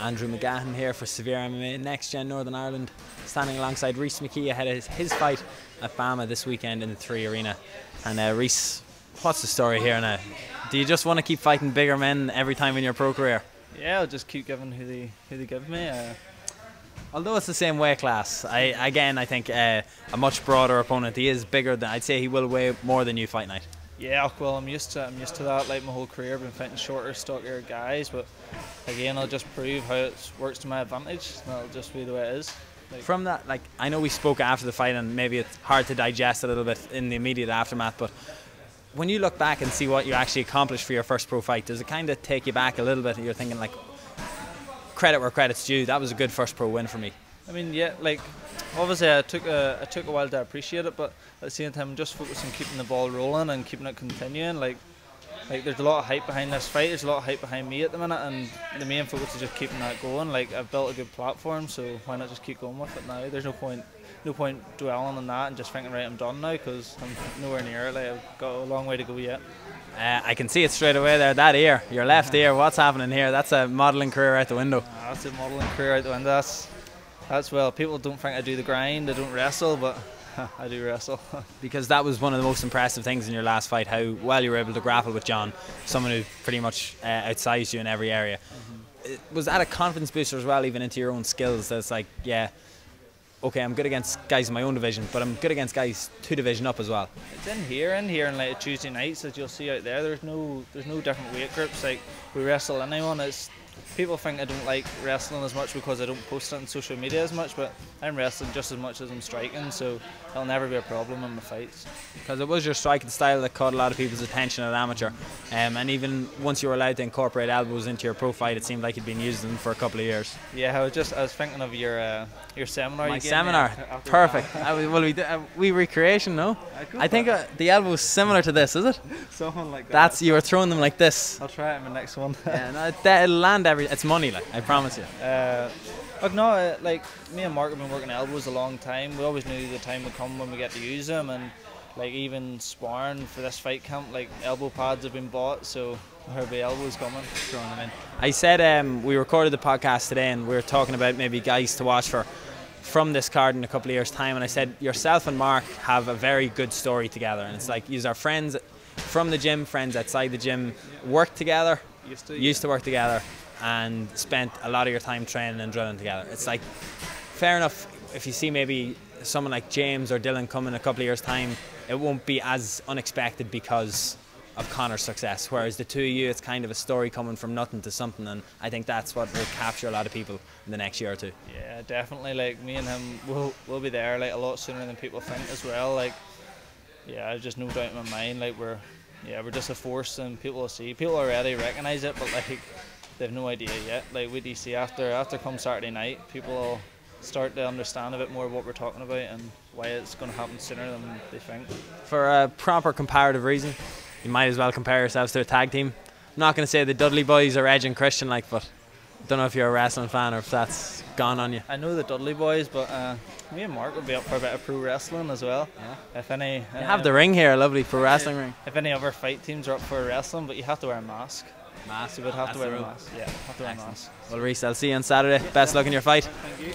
Andrew McGahan here for SevereMMA Next Gen Northern Ireland, standing alongside Rhys McKee ahead of his fight at BAMMA this weekend in the 3 Arena. And Rhys, what's the story here now? Do you just want to keep fighting bigger men every time in your pro career? Yeah, I'll just keep giving who they give me. Although it's the same weight class, I think a much broader opponent. He is bigger than, I'd say he will weigh more than you fight night. Yeah, well, I'm used to that. Like my whole career, I've been fighting shorter, stockier guys. But again, I'll just prove how it works to my advantage. That'll just be the way it is. From that, like, I know we spoke after the fight, and maybe it's hard to digest a little bit in the immediate aftermath. But when you look back and see what you actually accomplished for your first pro fight, does it kind of take you back a little bit? You're thinking like, credit where credit's due. That was a good first pro win for me. I mean, yeah, like obviously I took a while to appreciate it, but at the same time, I'm just focused on keeping the ball rolling and keeping it continuing. Like there's a lot of hype behind this fight. There's a lot of hype behind me at the minute, and the main focus is just keeping that going. Like I've built a good platform, so why not just keep going with it now? There's no point dwelling on that and just thinking, right, I'm done now, because I'm nowhere near it. Like I've got a long way to go yet. I can see it straight away there. That ear, your left ear. What's happening here? That's a modelling career out the window. That's a modelling career out the window. That's well, people don't think I do the grind, I don't wrestle, but I do wrestle. Because that was one of the most impressive things in your last fight, how well you were able to grapple with John, someone who pretty much outsized you in every area. Was that a confidence booster as well, even into your own skills? That's like, yeah, okay, I'm good against guys in my own division, but I'm good against guys 2 division up as well. It's in here and like Tuesday nights, as you'll see out there. There's no different weight groups. Like we wrestle anyone. People think I don't like wrestling as much because I don't post it on social media as much, but I'm wrestling just as much as I'm striking, so it'll never be a problem in my fights. Because it was your striking style that caught a lot of people's attention at amateur, and even once you were allowed to incorporate elbows into your pro fight, it seemed like you'd been using them for a couple of years. Yeah, I was thinking of your seminar. My seminar, perfect. We recreation, no? I think the elbow is similar to this, is it? Something like that. You were throwing them like this. I'll try it in my next one. Yeah, no, it'll land it's money, like, I promise you. Look, no, like me and Mark have been working elbows a long time. We always knew the time would come when we get to use them, and like even sparring for this fight camp, like elbow pads have been bought, so there'll be elbows coming. Throwing them in. I said we recorded the podcast today, and we were talking about maybe guys to watch for from this card in a couple of years' time, and I said yourself and Mark have a very good story together, and it's like you are friends from the gym, friends outside the gym, work together, used to work together, and spent a lot of your time training and drilling together. It's like, fair enough, if you see maybe someone like James or Dylan come in a couple of years' time, it won't be as unexpected because of Conor's success, whereas the two of you, it's kind of a story coming from nothing to something, and I think that's what will capture a lot of people in the next year or two. Yeah, definitely. Like me and him, we'll be there like a lot sooner than people think as well. Like, yeah, there's just no doubt in my mind. Like we're just a force, and people will see. People already recognise it, but like they've no idea yet. Like with DC, after come Saturday night, people will start to understand a bit more what we're talking about and why it's going to happen sooner than they think. For a proper comparative reason, you might as well compare yourselves to a tag team. I'm not going to say the Dudley Boys or Edge and Christian, like, but I don't know if you're a wrestling fan or if that's gone on you. I know the Dudley Boys, but me and Mark would be up for a bit of pro wrestling as well. Yeah. If any, you have the ring here, a lovely pro wrestling ring. If any other fight teams are up for wrestling, but you have to wear a mask. Mask? You would have to wear a mask. Yeah, have to wear a mask. Well, Rhys, I'll see you on Saturday. Best luck in your fight. Thank you.